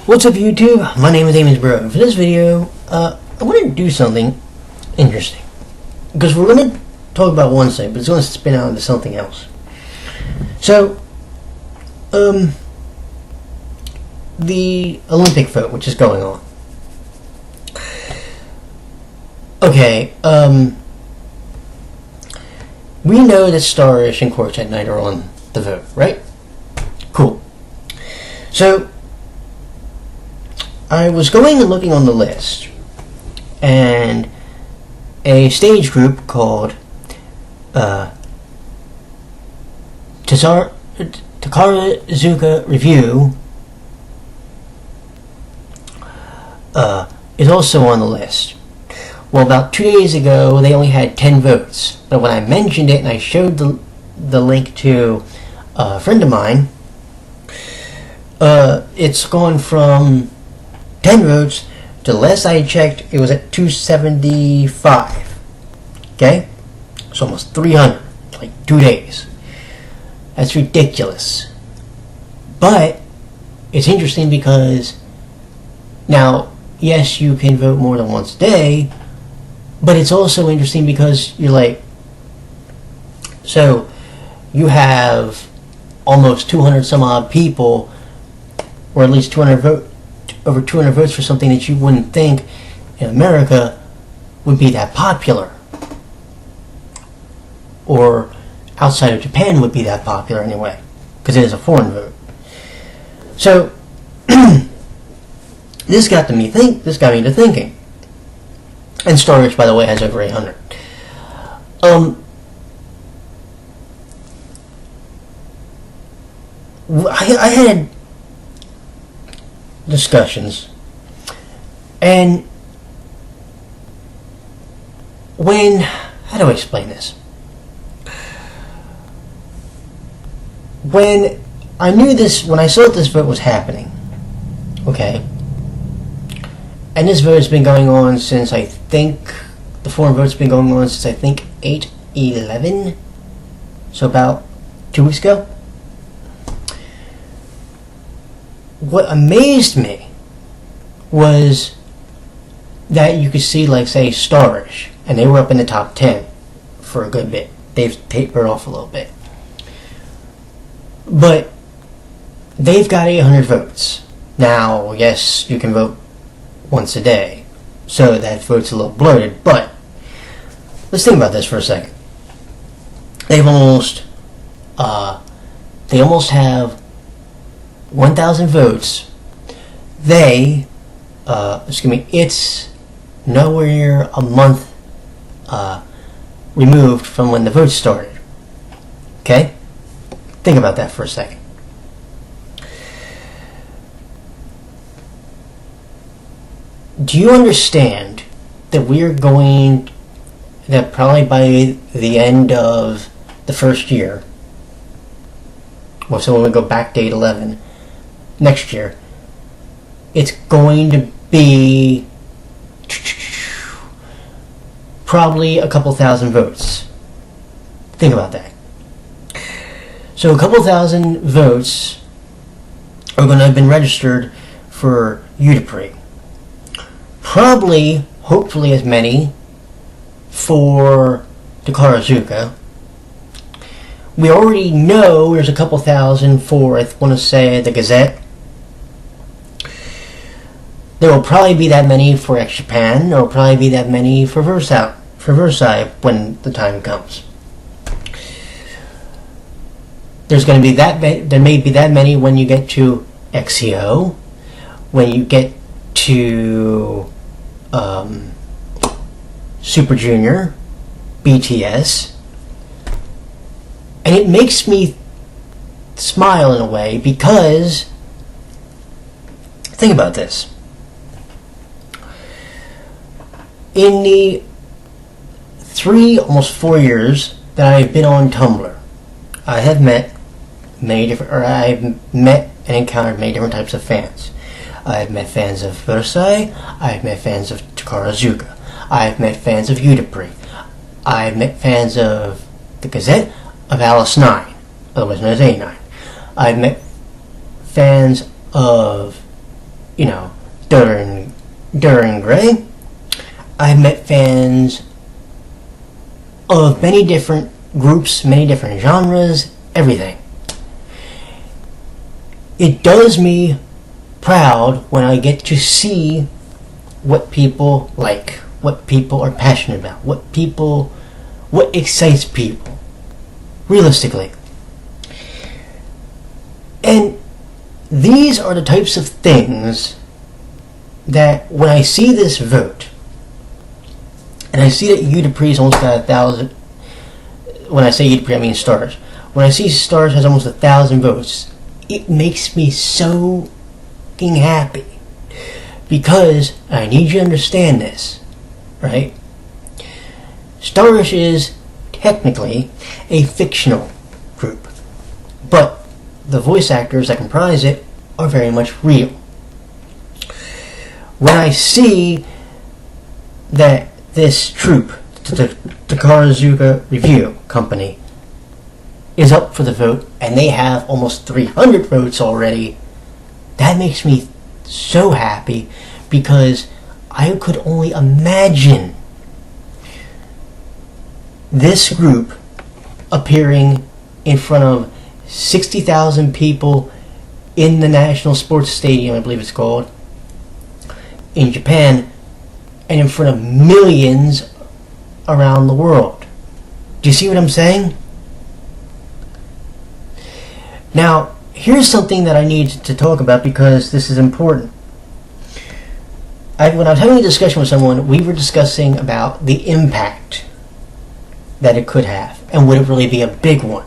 What's up YouTube? My name is Amos Bro. For this video, I want to do something interesting. Because we're going to talk about one thing, but it's going to spin out into something else. So, the Olympic vote, which is going on. Okay, we know that STARISH and QUARTET Night are on the vote, right? Cool. So, I was going and looking on the list, and a stage group called Takarazuka Revue is also on the list. Well, about 2 days ago, they only had 10 votes, but when I mentioned it and I showed the link to a friend of mine, it's gone from 10 votes to, last I checked, it was at 275. Okay? It's almost 300. Like 2 days. That's ridiculous. But it's interesting because now, yes, you can vote more than once a day, but it's also interesting because you're like, so you have almost 200 some odd people, or at least over 200 votes for something that you wouldn't think in America would be that popular, or outside of Japan would be that popular anyway, because it is a foreign vote. So this got me to thinking. And STARISH, by the way, has over 800. I had discussions, and how do I explain this? When I saw that this vote was happening, okay, and this vote has been going on since, I think, the foreign vote's been going on since, I think, 8/11, so about 2 weeks ago. What amazed me was that you could see, like, say, STARISH, and they were up in the top 10 for a good bit. They've tapered off a little bit. But they've got 800 votes. Now, yes, you can vote once a day, so that vote's a little bloated, but let's think about this for a second. They almost have 1,000 votes. It's nowhere a month removed from when the vote started. Okay? Think about that for a second. Do you understand that that probably by the end of the first year, well, so when we go back to 8/11, next year, it's going to be probably a couple thousand votes. Think about that. So a couple thousand votes are going to have been registered for UDPRI. Probably, hopefully, as many for Takarazuka. We already know there's a couple thousand for, I want to say, the Gazette. There will probably be that many for Japan. There will probably be that many for Versailles when the time comes. There may be that many when you get to XCO, when you get to Super Junior, BTS, and it makes me smile in a way because think about this. In the almost 4 years that I've been on Tumblr, I have met and encountered many different types of fans. I've met fans of Versailles. I've met fans of Takarazuka. I've met fans of UDPRI. I've met fans of the Gazette, of Alice 9, otherwise known as A9. I've met fans of you know, during Gray, I've met fans of many different groups, many different genres, everything. It does me proud when I get to see what people like, what people are passionate about, what excites people, realistically. And these are the types of things that when I see this vote, and I see that Udupree's almost got 1,000, when I say Udupree I mean STARISH, when I see STARISH has almost 1,000 votes, it makes me so fucking happy. Because, I need you to understand this, right? STARISH is technically a fictional group, but the voice actors that comprise it are very much real. When I see that this troupe, the Takarazuka Revue Company, is up for the vote and they have almost 300 votes already, that makes me so happy, because I could only imagine this group appearing in front of 60,000 people in the National Sports Stadium, I believe it's called, in Japan, and in front of millions around the world. Do you see what I'm saying? Now, here's something that I need to talk about because this is important. When I was having a discussion with someone, we were discussing about the impact that it could have, and would it really be a big one.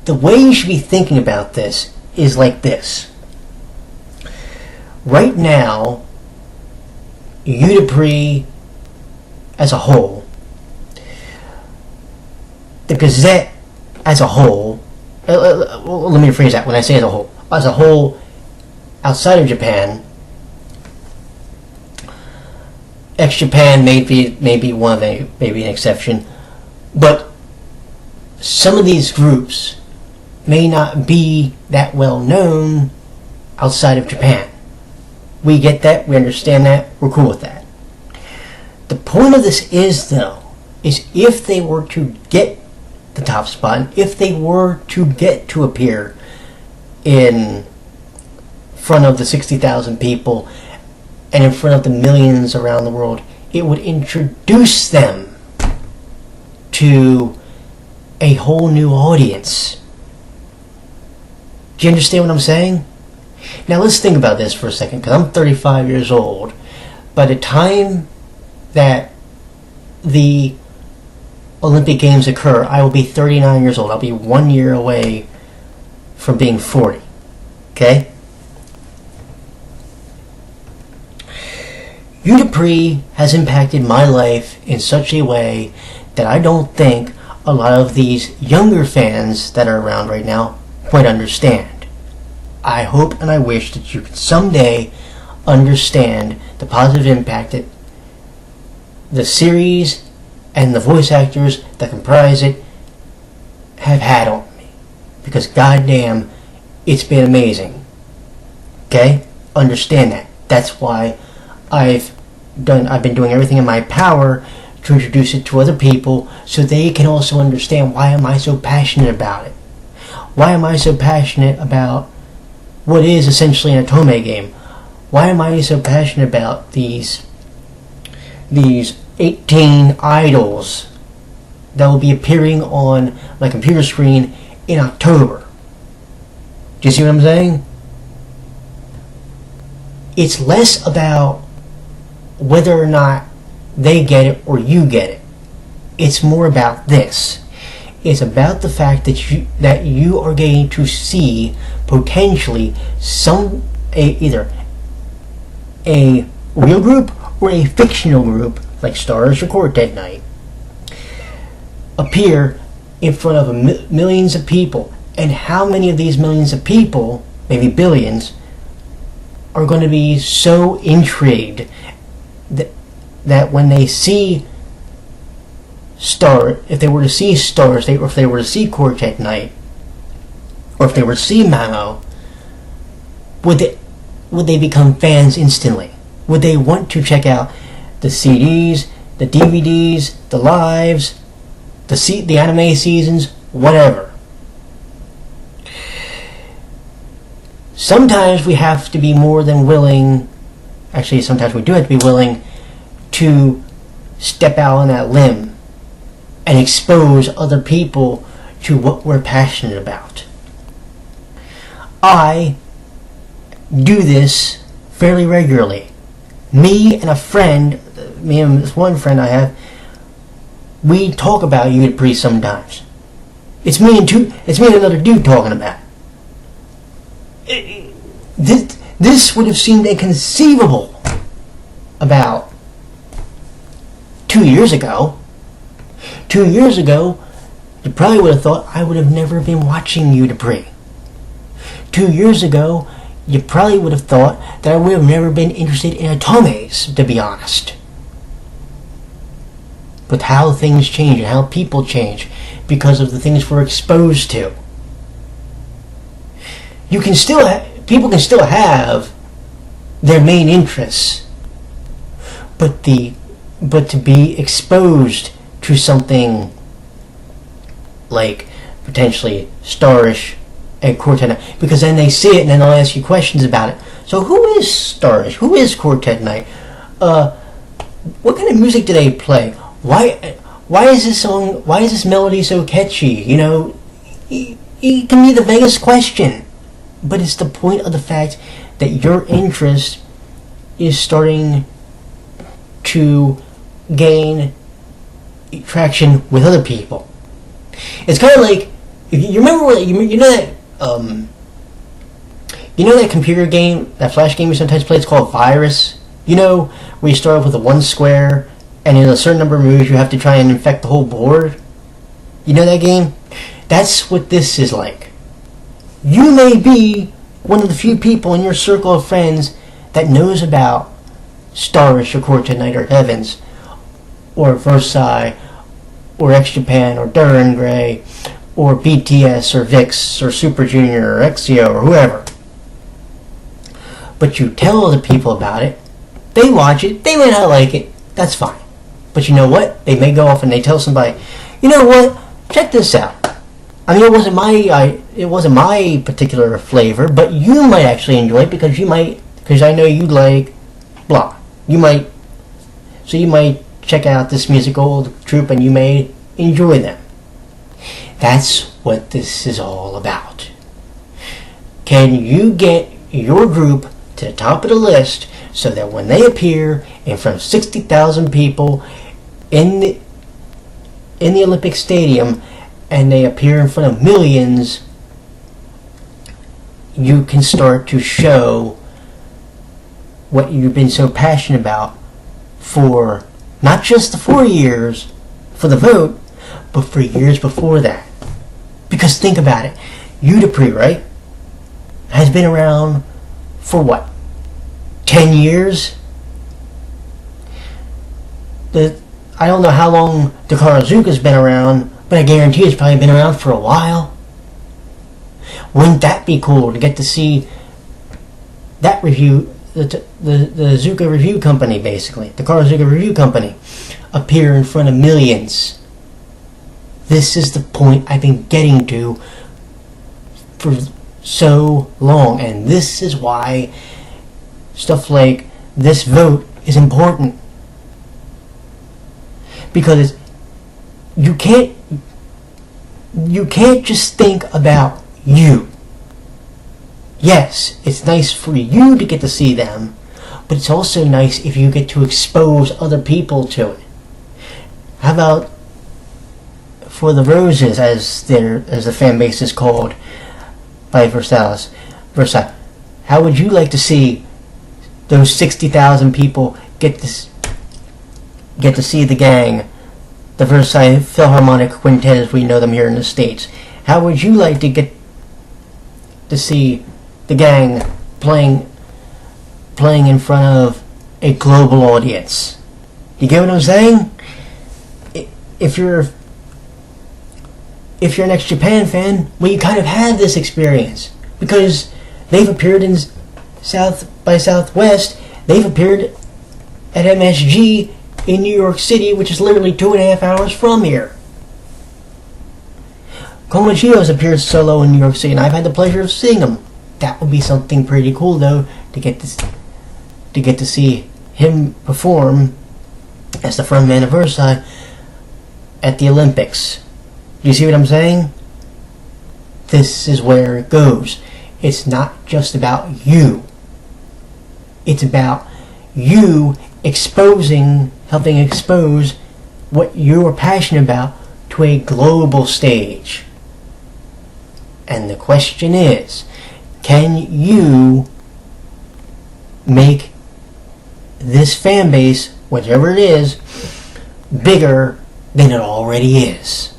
The way you should be thinking about this is like this. Right now, Udupree as a whole, the Gazette as a whole, let me rephrase that. When I say as a whole, outside of Japan, ex-Japan may be one of maybe an exception, but some of these groups may not be that well known outside of Japan. We get that, we understand that, we're cool with that. The point of this is, though, is if they were to get the top spot, and if they were to get to appear in front of the 60,000 people and in front of the millions around the world, it would introduce them to a whole new audience. Do you understand what I'm saying? Now let's think about this for a second, because I'm 35 years old. By the time that the Olympic Games occur, I will be 39 years old. I'll be 1 year away from being 40. Okay? Udupree has impacted my life in such a way that I don't think a lot of these younger fans that are around right now quite understand. I hope and I wish that you can someday understand the positive impact that the series and the voice actors that comprise it have had on me. Because goddamn, it's been amazing. Okay? Understand that. That's why I've been doing everything in my power to introduce it to other people so they can also understand why am I so passionate about it. Why am I so passionate about what is essentially an Otome game? Why am I so passionate about these 18 idols that will be appearing on my computer screen in October? Do you see what I'm saying? It's less about whether or not they get it or you get it. It's more about this. It's about the fact that you are getting to see potentially either a real group or a fictional group like STARISH or QUARTET Night appear in front of millions of people. And how many of these millions of people, maybe billions, are going to be so intrigued that when they see if they were to see STARISH, or if they were to see QUARTET Night, or if they were to see Mamo, would they become fans instantly? Would they want to check out the CDs, the DVDs, the lives, the anime seasons, whatever? Sometimes we have to be more than willing, actually sometimes we do have to be willing to step out on that limb and expose other people to what we're passionate about. I do this fairly regularly. Me and this one friend I have, we talk about Yuta Priest sometimes. It's me and another dude talking about it. This would have seemed inconceivable about 2 years ago. 2 years ago, you probably would have thought I would have never been watching Yuta Priest. 2 years ago, you probably would have thought that I would have never been interested in otomes, to be honest. But how things change and how people change because of the things we're exposed to. People can still have their main interests, but to be exposed to something like potentially STARISH and QUARTET, because then they see it and then they'll ask you questions about it. So who is STARISH? Who is QUARTET Night? What kind of music do they play? Why is this song? Why is this melody so catchy? You know, it can be the vaguest question, but it's the point of the fact that your interest is starting to gain traction with other people. It's kind of like, you remember what you know that computer game, that flash game you sometimes play. It's called Virus. You know, where you start off with a one square, and in a certain number of moves you have to try and infect the whole board. You know that game? That's what this is like. You may be one of the few people in your circle of friends that knows about STARISH or QUARTET Night or Heavens or Versailles or X Japan or Duran Gray or BTS or VIX or Super Junior or EXIO or whoever. But you tell other people about it, they watch it, they may not like it, that's fine. But you know what? They may go off and they tell somebody, you know what? Check this out. I mean, it wasn't my particular flavor, but you might actually enjoy it because I know you like blah. You might check out this musical troupe and you may enjoy them. That's what this is all about. Can you get your group to the top of the list so that when they appear in front of 60,000 people in the Olympic Stadium and they appear in front of millions, you can start to show what you've been so passionate about for not just the 4 years for the vote, but for years before that. Because think about it, Yuta Priest, right, has been around for what, 10 years? I don't know how long Takarazuka's been around, but I guarantee it's probably been around for a while. Wouldn't that be cool to get to see that review, the Zuka Revue Company, basically, the Takarazuka Revue Company, appear in front of millions? This is the point I've been getting to for so long, and this is why stuff like this vote is important. Because you can't just think about you. Yes, it's nice for you to get to see them, but it's also nice if you get to expose other people to it. How about for the Roses, as the fan base is called by Versailles? How would you like to see those 60,000 people get to see the gang, the Versailles Philharmonic Quintet as we know them here in the States? How would you like to get to see the gang playing in front of a global audience? You get what I'm saying? If you're an X Japan fan, well, you kind of had this experience because they've appeared in South by Southwest, they've appeared at MSG in New York City, which is literally 2.5 hours from here. Komochio's appeared solo in New York City, and I've had the pleasure of seeing him. That would be something pretty cool, though, to get to see him perform as the frontman of Versailles at the Olympics. You see what I'm saying? This is where it goes. It's not just about you. It's about you helping expose what you're passionate about to a global stage. And the question is, can you make this fan base, whatever it is, bigger than it already is?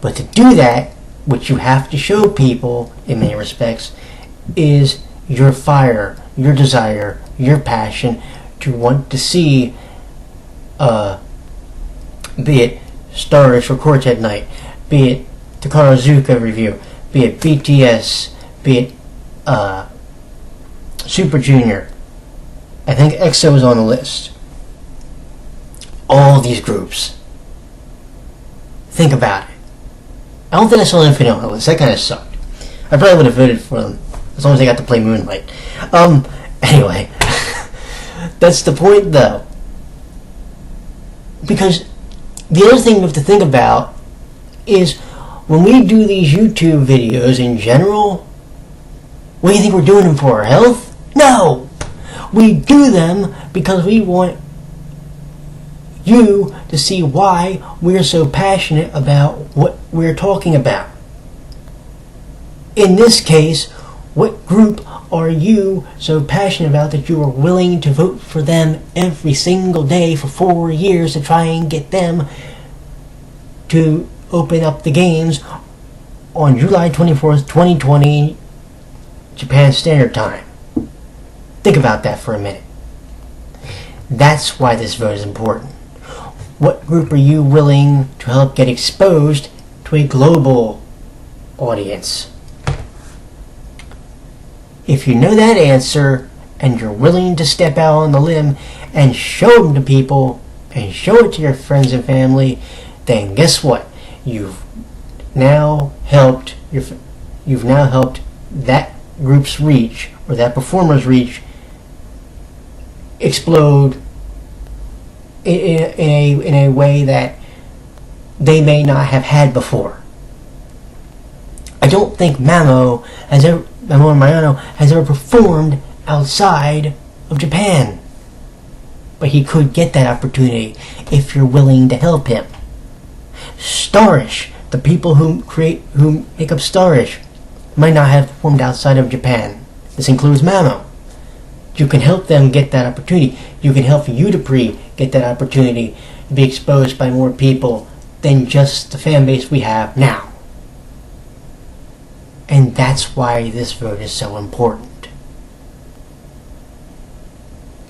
But to do that, what you have to show people, in many respects, is your fire, your desire, your passion to want to see, be it STARISH or QUARTET Night, be it Takarazuka Revue, be it BTS, be it Super Junior. I think EXO is on the list. All these groups. Think about it. I don't think I saw Infinite on the list. That kind of sucked. I probably would have voted for them as long as they got to play Moonlight. Anyway, that's the point, though. Because the other thing we have to think about is when we do these YouTube videos in general, what do you think we're doing them for? Our health? No! We do them because we want you to see why we're so passionate about what we're talking about. In this case, what group are you so passionate about that you are willing to vote for them every single day for 4 years to try and get them to open up the games on July 24th, 2020, Japan Standard Time? Think about that for a minute. That's why this vote is important. What group are you willing to help get exposed to a global audience? If you know that answer and you're willing to step out on the limb and show them to people and show it to your friends and family, then guess what? You've now helped that group's reach, or that performer's reach, explode in a way that they may not have had before. I don't think Mamoru Mayano has ever performed outside of Japan, but he could get that opportunity if you're willing to help him. STARISH, the people who make up STARISH, might not have performed outside of Japan. This includes Mamo. You can help them get that opportunity. You can help Udapri get that opportunity to be exposed by more people than just the fan base we have now. And that's why this vote is so important.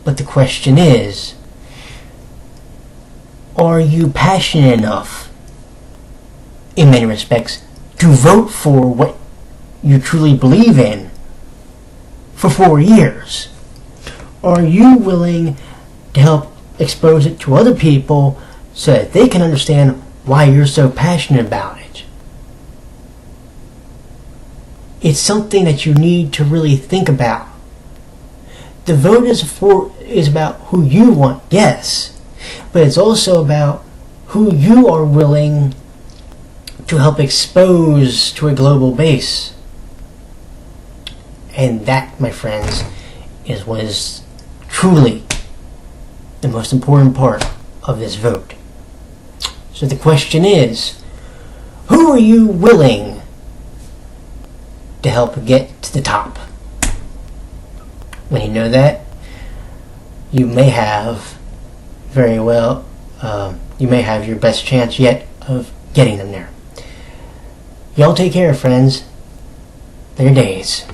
But the question is, are you passionate enough, in many respects, to vote for what you truly believe in for 4 years? Are you willing to help expose it to other people so that they can understand why you're so passionate about it? It's something that you need to really think about. The vote is about who you want, yes, but it's also about who you are willing to help expose to a global base. And that, my friends, is what is truly the most important part of this vote. So the question is, who are you willing to help get to the top? When you know that, you may have you may have your best chance yet of getting them there. Y'all take care, friends. They're days.